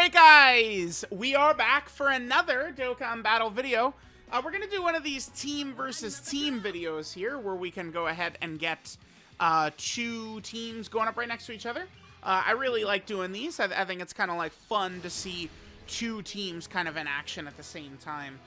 Alright guys, we are back for another Dokkan battle video. We're going to do one of these team versus team videos here, where we can go ahead and get two teams going up right next to each other. I really like doing these. I think it's kind of like fun to see two teams kind of in action at the same time.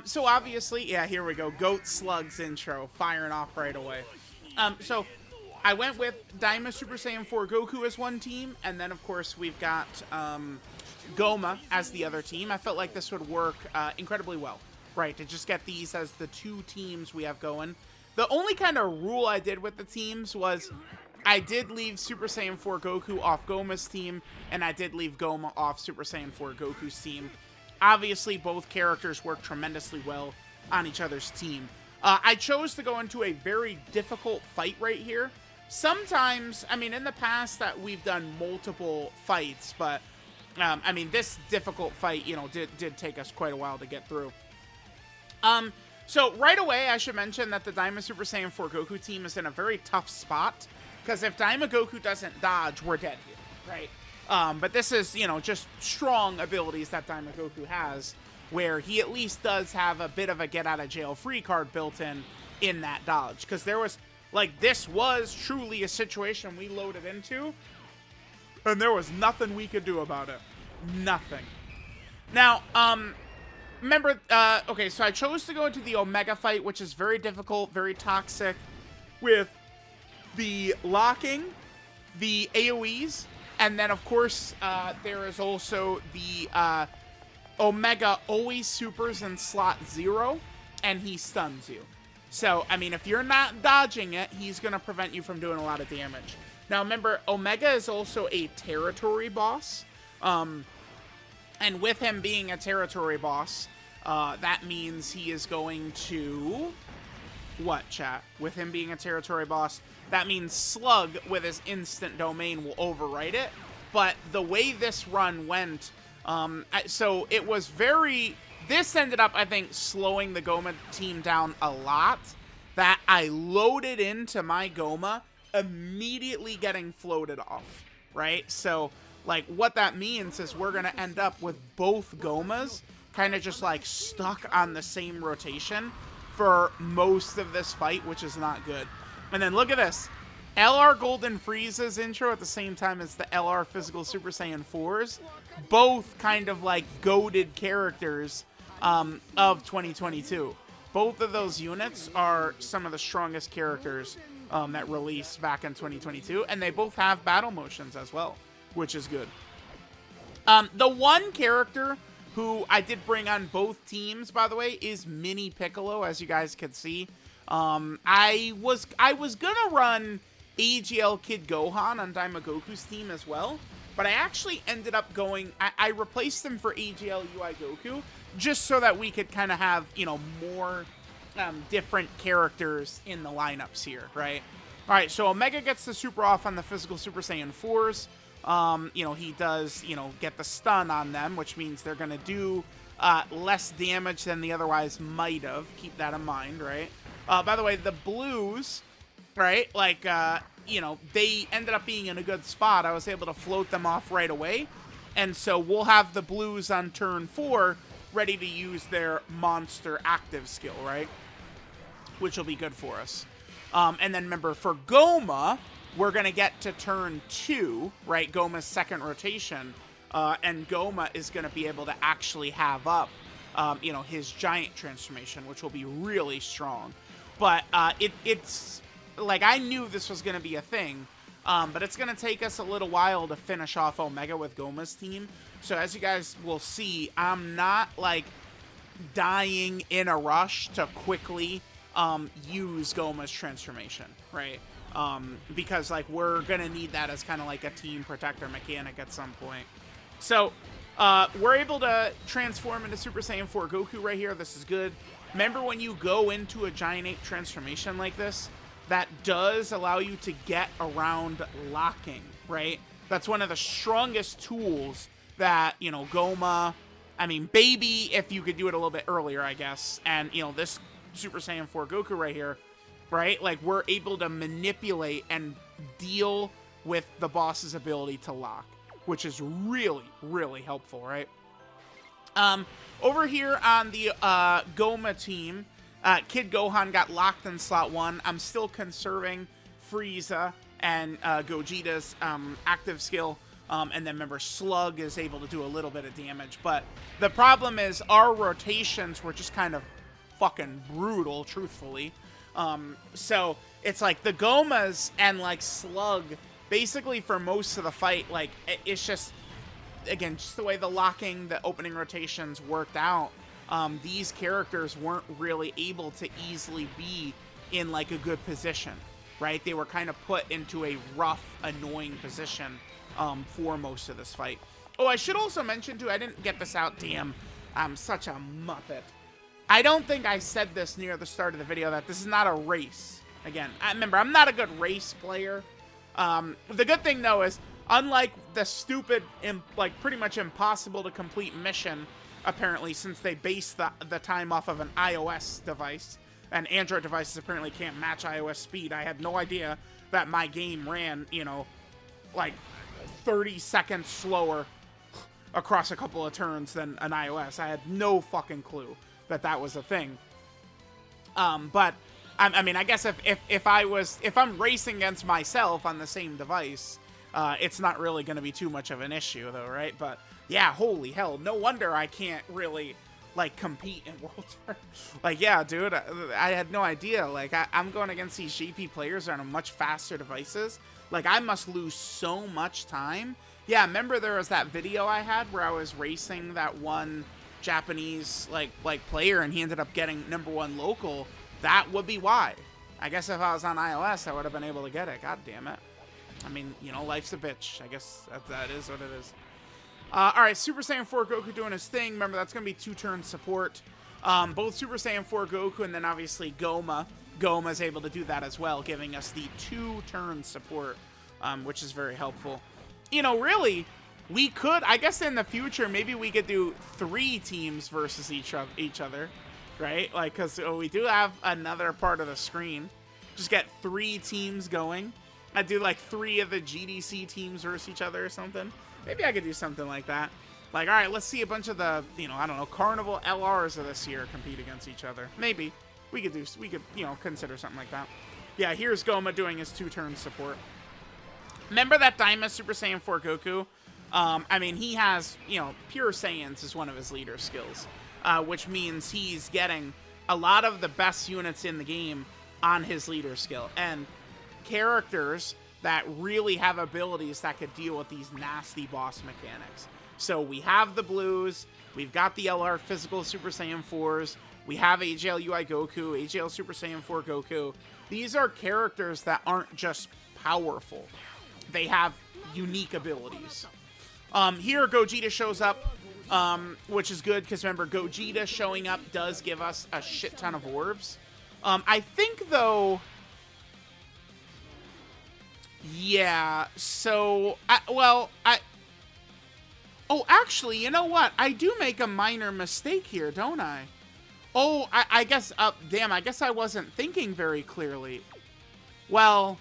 So obviously, yeah, here we go. Goat Slugs intro, firing off right away. So I went with Daima Super Saiyan 4 Goku as one team, and then of course we've got GOMAH as the other team. I felt like this would work incredibly well, right, to just get these as the two teams we have going. The only kind of rule I did with the teams was I did leave Super Saiyan 4 Goku off GOMAH's team, and I did leave GOMAH off Super Saiyan 4 Goku's team. Obviously, both characters work tremendously well on each other's team. I chose to go into a very difficult fight right here. Sometimes, I mean, in the past that we've done multiple fights, but, I mean, this difficult fight, you know, did take us quite a while to get through. So right away, I should mention that the Daima Super Saiyan 4 Goku team is in a very tough spot, because if Daima Goku doesn't dodge, we're dead here, right? But this is, you know, just strong abilities that Daima Goku has, where he at least does have a bit of a get-out-of-jail-free card built in that dodge, because there was... Like, this was truly a situation we loaded into, and there was nothing we could do about it. Nothing. Now, remember, okay, so I chose to go into the Omega fight, which is very difficult, very toxic, with the locking, the AoEs, and then, of course, there is also the Omega always supers in slot 0, and he stuns you. So, I mean, if you're not dodging it, he's going to prevent you from doing a lot of damage. Now, remember, Omega is also a territory boss. And with him being a territory boss, that means he is going to... What, chat? With him being a territory boss, that means Slug, with his instant domain, will overwrite it. But the way this run went... so, it was very... This ended up, I think, slowing the GOMAH team down a lot, that I loaded into my GOMAH, immediately getting floated off, right? So, like, what that means is we're going to end up with both GOMAHs kind of just, like, stuck on the same rotation for most of this fight, which is not good. And then look at this. LR Golden Frieza's intro at the same time as the LR Physical Super Saiyan 4s, both kind of, like, goated characters of 2022. Both of those units are some of the strongest characters that released back in 2022, and they both have battle motions as well, which is good. The one character who I did bring on both teams, by the way, is Mini Piccolo, as you guys can see. I was gonna run AGL Kid Gohan on Daima Goku's team as well, but I actually ended up going... I replaced them for AGL UI Goku, just so that we could kind of have, you know, more different characters in the lineups here, right? All right, so Omega gets the super off on the Physical Super Saiyan 4s. You know, he does, you know, get the stun on them, which means they're going to do less damage than they otherwise might have. Keep that in mind, right? By the way, the blues, right, like, you know, they ended up being in a good spot. I was able to float them off right away. And so we'll have the blues on turn 4 ready to use their monster active skill, right? Which will be good for us. And then remember, for GOMAH, we're going to get to turn 2, right? GOMAH's second rotation. And GOMAH is going to be able to actually have up, you know, his giant transformation, which will be really strong. But it's like, I knew this was going to be a thing. But it's going to take us a little while to finish off Omega with GOMAH's team. So as you guys will see, I'm not, like, dying in a rush to quickly use GOMAH's transformation, right? Because, like, we're going to need that as kind of like a team protector mechanic at some point. So we're able to transform into Super Saiyan 4 Goku right here. This is good. Remember, when you go into a Giant Ape transformation like this, that does allow you to get around locking, right? That's one of the strongest tools that, you know, GOMAH, I mean, Baby, if you could do it a little bit earlier, I guess, and, you know, this Super Saiyan 4 Goku right here, right? Like, we're able to manipulate and deal with the boss's ability to lock, which is really, really helpful, right? Over here on the GOMAH team, Kid Gohan got locked in slot 1. I'm still conserving Frieza and Gogeta's active skill. And then remember, Slug is able to do a little bit of damage. But the problem is our rotations were just kind of fucking brutal, truthfully. So it's like the GOMAHs and like Slug, basically for most of the fight, like it's just, again, just the way the locking, the opening rotations worked out. These characters weren't really able to easily be in like a good position, right? They were kind of put into a rough, annoying position for most of this fight. Oh, I should also mention too, I didn't get this out, damn, I'm such a muppet. I don't think I said this near the start of the video, that this is not a race. Again, remember, I'm not a good race player. The good thing though is, unlike the stupid, like pretty much impossible to complete mission, apparently, since they base the time off of an iOS device, and Android devices apparently can't match iOS speed. I had no idea that my game ran, you know, like 30 seconds slower across a couple of turns than an iOS. I had no fucking clue that that was a thing. But I mean, I guess if I'm racing against myself on the same device, it's not really going to be too much of an issue, though, right? But yeah, holy hell, no wonder I can't really like compete in World Tour. Like, yeah, dude, I had no idea. Like, I'm going against these GP players on much faster devices. Like, I must lose so much time. Yeah, remember there was that video I had where I was racing that one Japanese like player, and he ended up getting #1 local. That would be why. I guess if I was on iOS, I would have been able to get it. God damn it. I mean, you know, life's a bitch. I guess that is what it is. Alright, Super Saiyan 4 Goku doing his thing. Remember, that's going to be 2-turn support. Both Super Saiyan 4 Goku and then obviously GOMAH. GOMAH is able to do that as well, giving us the 2-turn support, which is very helpful. You know, really, we could, I guess in the future, maybe we could do 3 teams versus each other, right? Like, because we do have another part of the screen. Just get 3 teams going. I'd do like 3 of the GDC teams versus each other or something. Maybe I could do something like that. Like, all right, let's see a bunch of the, you know, I don't know, Carnival LRs of this year compete against each other. Maybe. We could, you know, consider something like that. Yeah, here's GOMAH doing his 2-turn support. Remember that Daima Super Saiyan 4 Goku? I mean, he has, you know, Pure Saiyans is one of his leader skills, which means he's getting a lot of the best units in the game on his leader skill. And characters that really have abilities that could deal with these nasty boss mechanics. So we have the Blues, we've got the LR physical Super Saiyan 4s, we have AGL UI Goku, AGL Super Saiyan 4 Goku. These are characters that aren't just powerful. They have unique abilities. Here, Gogeta shows up, which is good, because remember, Gogeta showing up does give us a shit ton of orbs. I think, though... Yeah, so... Oh, actually, you know what? I do make a minor mistake here, don't I? Oh, I guess... damn, I guess I wasn't thinking very clearly. Well...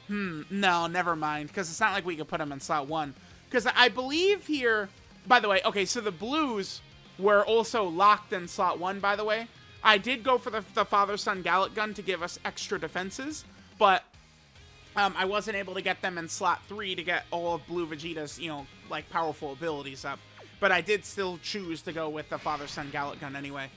no, never mind, because it's not like we could put them in slot 1. Because I believe here... By the way, okay, so the Blues were also locked in slot 1, by the way. I did go for the Father-Son Gallic Gun to give us extra defenses, but I wasn't able to get them in slot 3 to get all of Blue Vegeta's, you know, like, powerful abilities up. But I did still choose to go with the Father-Son Gallic Gun anyway.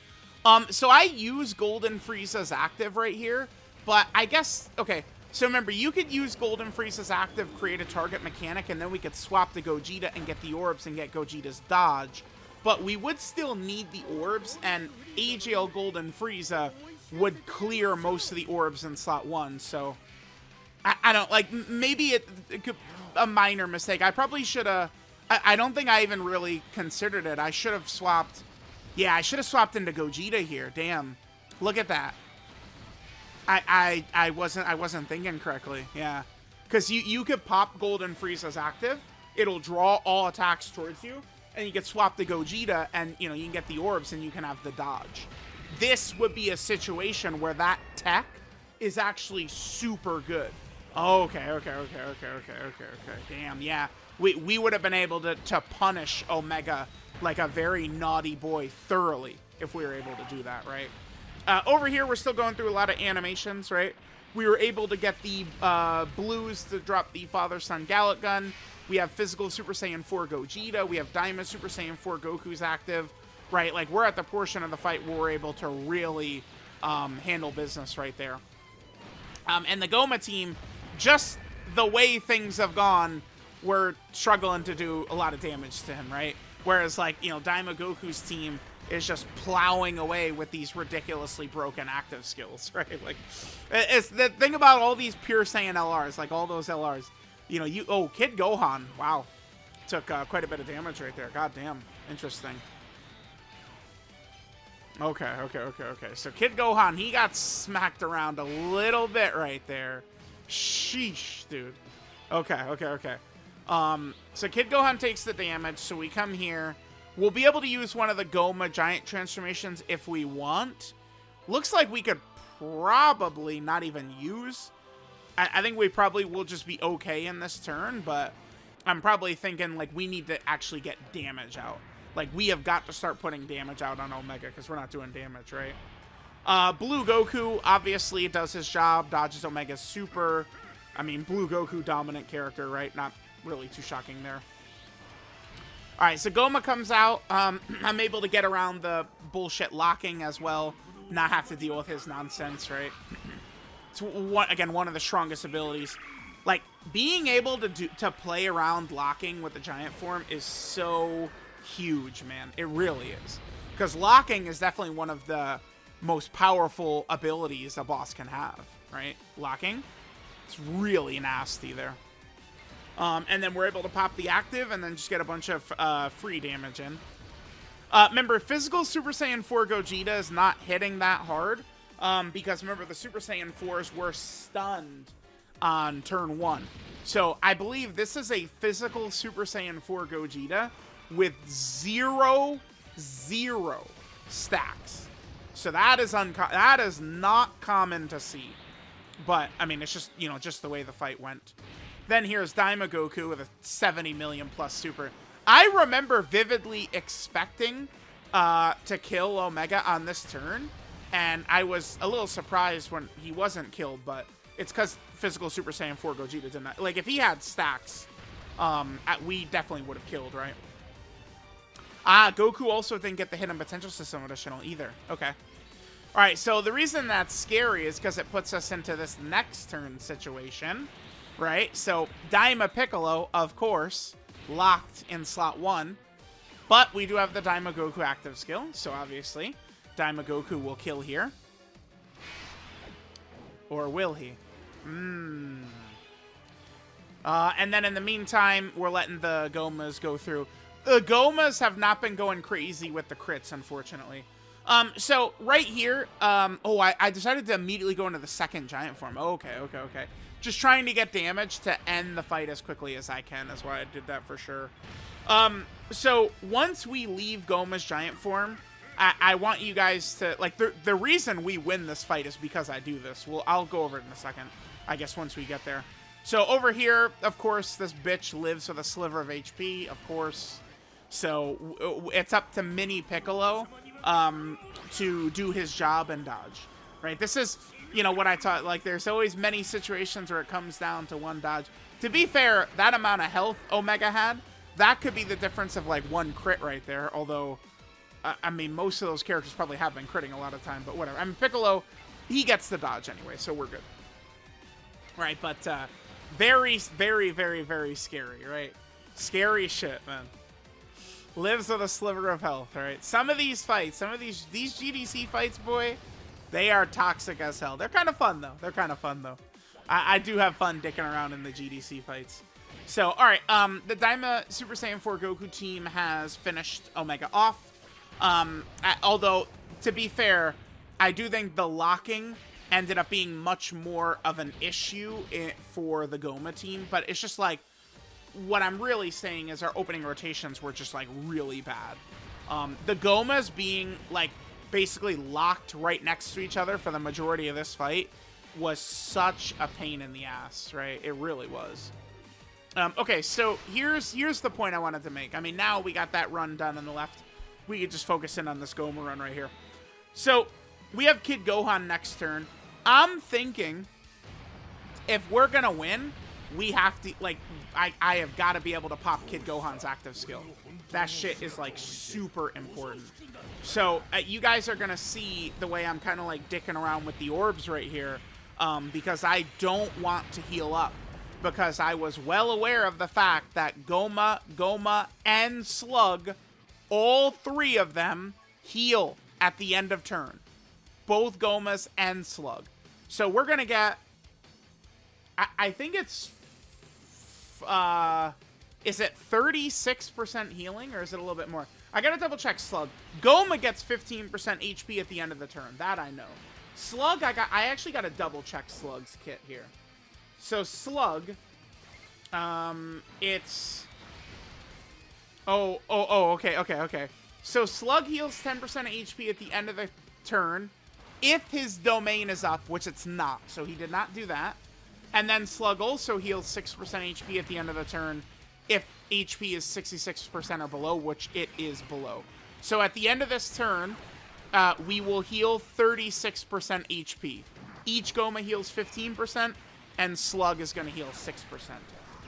So I use Golden Frieza's active right here, but I guess... Okay, so remember, you could use Golden Frieza's active, create a target mechanic, and then we could swap to Gogeta and get the orbs and get Gogeta's dodge. But we would still need the orbs, and AGL Golden Frieza would clear most of the orbs in slot 1, so... I don't, like, maybe it could, a minor mistake. I probably should have... I don't think I even really considered it. I should have swapped... Yeah, I should have swapped into Gogeta here. Damn. Look at that. I wasn't thinking correctly. Yeah. Because you could pop Golden Frieza's active. It'll draw all attacks towards you. And you get swapped to Gogeta, and, you know, you can get the orbs, and you can have the dodge. This would be a situation where that tech is actually super good. Okay. Damn, yeah. we would have been able to punish Omega like a very naughty boy thoroughly if we were able to do that, right? Over here, we're still going through a lot of animations, right? We were able to get the blues to drop the Father-Son Gallic Gun. We have physical Super Saiyan 4 Gogeta. We have Daima Super Saiyan 4 Goku's active, right? Like, we're at the portion of the fight where we're able to really handle business right there. And the Goma team, just the way things have gone, we're struggling to do a lot of damage to him, right? Whereas, like, you know, Daima Goku's team is just plowing away with these ridiculously broken active skills, right? Like, it's the thing about all these pure Saiyan LRs, like all those LRs, you know, oh, Kid Gohan, wow, took quite a bit of damage right there. God damn, interesting. Okay. So Kid Gohan, he got smacked around a little bit right there. Sheesh, dude. Okay. So Kid Gohan takes the damage, so we come here. We'll be able to use one of the Goma giant transformations if we want. Looks like we could probably not even use. I think we probably will just be okay in this turn, but I'm probably thinking, like, we need to actually get damage out. Like, we have got to start putting damage out on Omega because we're not doing damage, right? Blue Goku obviously does his job, dodges Omega's super. I mean, Blue Goku, dominant character, right? Not really too shocking there. All right, so Goma comes out. I'm able to get around the bullshit locking as well, not have to deal with his nonsense, right? It's, one of the strongest abilities. Like, being able to play around locking with the giant form is so huge, man. It really is. Because locking is definitely one of the most powerful abilities a boss can have, right? Locking. It's really nasty there. And then we're able to pop the active and then just get a bunch of free damage in. Remember, physical Super Saiyan 4 Gogeta is not hitting that hard. Because remember, the Super Saiyan 4s were stunned on turn 1. So I believe this is a physical Super Saiyan 4 Gogeta with zero stacks. So that is not common to see. But, I mean, it's just, you know, just the way the fight went. Then here's Daima Goku with a 70 million plus super. I remember vividly expecting to kill Omega on this turn, and I was a little surprised when he wasn't killed, but it's because physical Super Saiyan 4 Gogeta did not. Like, if he had stacks, we definitely would have killed, right? Goku also didn't get the Hidden Potential System additional either. Okay. All right, so the reason that's scary is because it puts us into this next turn situation. Right, so Daima Piccolo, of course, locked in slot 1. But we do have the Daima Goku active skill, so obviously Daima Goku will kill here. Or will he? And then in the meantime, we're letting the Gomas go through. The Gomas have not been going crazy with the crits, unfortunately. So right here, I decided to immediately go into the second giant form. Okay. Just trying to get damage to end the fight as quickly as I can. That's why I did that for sure. So once we leave Goma's giant form, I want you guys to, like, the reason we win this fight is because I do this. I'll go over it in a second, I guess, once we get there. So over here, of course, this bitch lives with a sliver of HP, of course. So it's up to Mini Piccolo to do his job and dodge, right? This is, you know, what I taught. Like, there's always many situations where it comes down to one dodge. To be fair, that amount of health Omega had, that could be the difference of, like, one crit right there. Although, I mean, most of those characters probably have been critting a lot of time, but whatever. I mean, Piccolo, he gets the dodge anyway, so we're good. Right, but very, very, very, very scary, right? Scary shit, man. Lives with a sliver of health, right? Some of these fights, these GDC fights, boy, they are toxic as hell. They're kind of fun, though. I do have fun dicking around in the GDC fights. So, all right, the Daima Super Saiyan 4 Goku team has finished Omega off. Although, to be fair, I do think the locking ended up being much more of an issue for the Goma team. But it's just like, what I'm really saying is our opening rotations were just, like, really bad. The Gomas being, like, basically locked right next to each other for the majority of this fight was such a pain in the ass, right? It really was. Okay, so here's the point I wanted to make. I mean, now we got that run done on the left. We could just focus in on this Goma run right here. So, we have Kid Gohan next turn. I'm thinking, if we're going to win, we have to, like, I have got to be able to pop Kid Gohan's active skill. That shit is, like, super important. So, you guys are going to see the way I'm kind of, like, dicking around with the orbs right here, because I don't want to heal up. Because I was well aware of the fact that Goma, and Slug, all three of them heal at the end of turn. Both Gomas and Slug. So we're going to get... I think it's... is it 36% healing, or is it a little bit more? I got to double check Slug. Goma gets 15% HP at the end of the turn. That I know. Slug, I actually got to double check Slug's kit here. So Slug, it's... Okay. So Slug heals 10% HP at the end of the turn if his domain is up, which it's not. So he did not do that. And then Slug also heals 6% HP at the end of the turn if HP is 66% or below, which it is below. So at the end of this turn, we will heal 36% HP. Each Goma heals 15%. And Slug is going to heal 6%.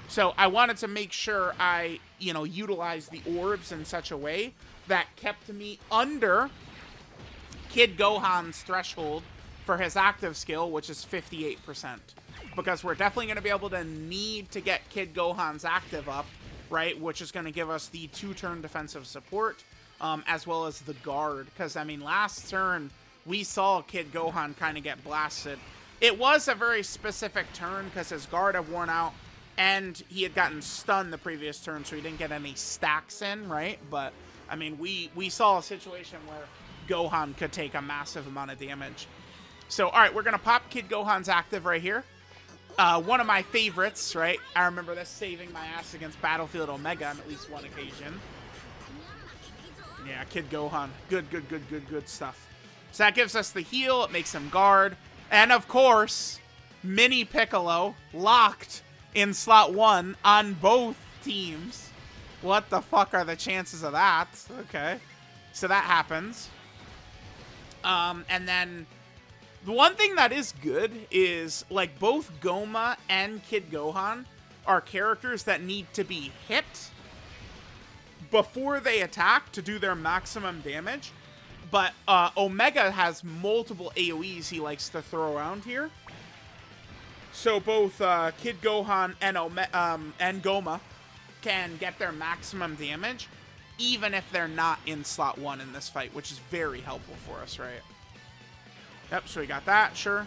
So I wanted to make sure I, utilize the orbs in such a way that kept me under Kid Gohan's threshold for his active skill, which is 58%. Because we're definitely going to be able to need to get Kid Gohan's active up, right? Which is going to give us the 2-turn defensive support, as well as the guard. Because, I mean, last turn, we saw Kid Gohan kind of get blasted. It was a very specific turn because his guard had worn out and he had gotten stunned the previous turn, so he didn't get any stacks in, right? But, I mean, we saw a situation where Gohan could take a massive amount of damage. So, all right, we're going to pop Kid Gohan's active right here. One of my favorites, right? I remember this saving my ass against Battlefield Omega on at least one occasion. Yeah, Kid Gohan. Good stuff. So that gives us the heal. It makes him guard. And, of course, Mini Piccolo locked in slot 1 on both teams. What the fuck are the chances of that? Okay. So that happens. And then the one thing that is good is, like, both Goma and Kid Gohan are characters that need to be hit before they attack to do their maximum damage. But Omega has multiple AoEs he likes to throw around here. So both Kid Gohan and Goma can get their maximum damage, even if they're not in slot 1 in this fight, which is very helpful for us, right? Yep, so we got that, sure.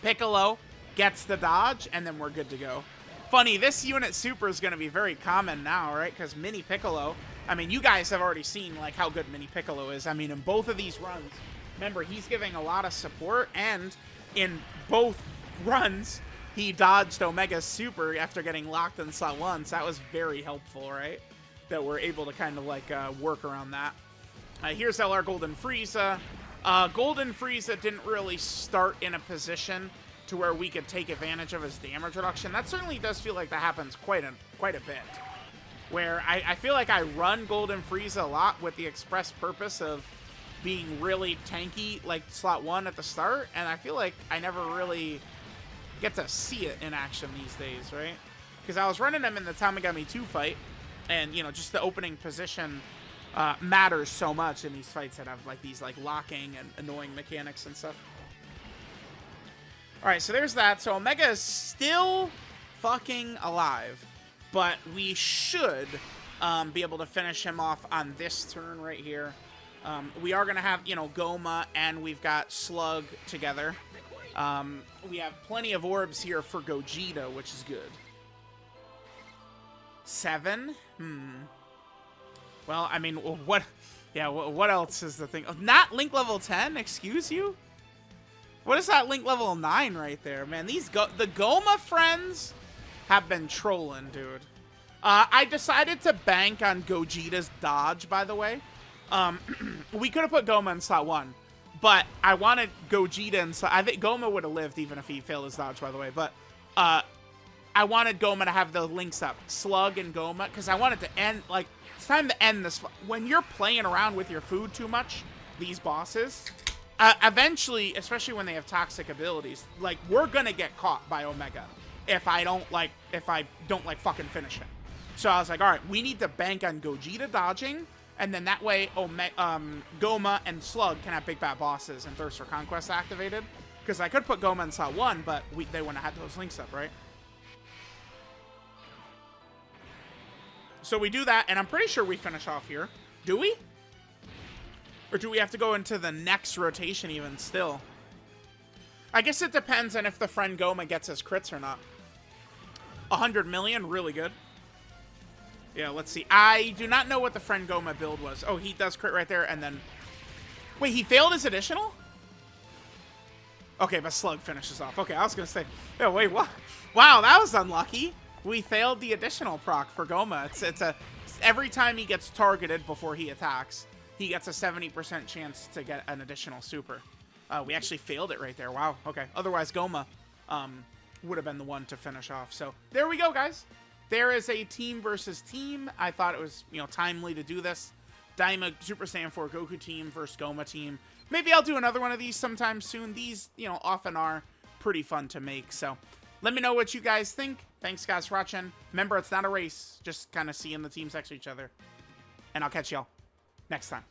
Piccolo gets the dodge, and then we're good to go. Funny, this unit super is going to be very common now, right? Because Mini Piccolo... I mean, you guys have already seen, like, how good Mini Piccolo is. I mean, in both of these runs, remember, he's giving a lot of support, and in both runs, he dodged Omega's super after getting locked in slot 1, so that was very helpful, right? That we're able to kind of, like, work around that. Here's LR Golden Frieza. Golden Frieza didn't really start in a position to where we could take advantage of his damage reduction. That certainly does feel like that happens quite a bit. Where I feel like I run Golden Frieza a lot with the express purpose of being really tanky, like slot 1 at the start, and I feel like I never really get to see it in action these days, right? Because I was running him in the Tamagami 2 fight, and, just the opening position matters so much in these fights that have, like, these, like, locking and annoying mechanics and stuff. Alright, so there's that. So Omega is still fucking alive. But we should be able to finish him off on this turn right here. We are going to have, Goma and we've got Slug together. We have plenty of orbs here for Gogeta, which is good. 7? Well, I mean, what... Yeah, what else is the thing? Oh, not Link level 10? Excuse you? What is that Link level 9 right there? Man, the Goma friends have been trolling, dude. I decided to bank on Gogeta's dodge, by the way. We could have put Goma in slot 1, but I wanted Gogeta in slot... I think Goma would have lived even if he failed his dodge, by the way. But I wanted Goma to have the links up, Slug and Goma, because I wanted to end, like, it's time to end this. When you're playing around with your food too much, these bosses, eventually, especially when they have toxic abilities, like, we're gonna get caught by Omega if I don't fucking finish him. So I was like, all right, we need to bank on Gogeta dodging, and then that way Goma and Slug can have big bad bosses and Thirst for Conquest activated. Because I could put Goma in slot 1, but they wouldn't have had those links up, right? So we do that, and I'm pretty sure we finish off here. Do we? Or do we have to go into the next rotation even still? I guess it depends on if the friend Goma gets his crits or not. 100 million, really good. Yeah, let's see. I do not know what the friend Goma build was. Oh, he does crit right there, and then... Wait, he failed his additional? Okay, but Slug finishes off. Okay, I was going to say... Oh, wait, what? Wow, that was unlucky. We failed the additional proc for Goma. It's every time he gets targeted before he attacks, he gets a 70% chance to get an additional super. We actually failed it right there. Wow, okay. Otherwise, Goma would have been the one to finish off. So, there we go, guys. There is a team versus team. I thought it was, timely to do this. Daima Super Saiyan 4 Goku team versus Goma team. Maybe I'll do another one of these sometime soon. These, often are pretty fun to make. So, let me know what you guys think. Thanks, guys, for watching. Remember, it's not a race. Just kind of seeing the teams next to each other. And I'll catch y'all next time.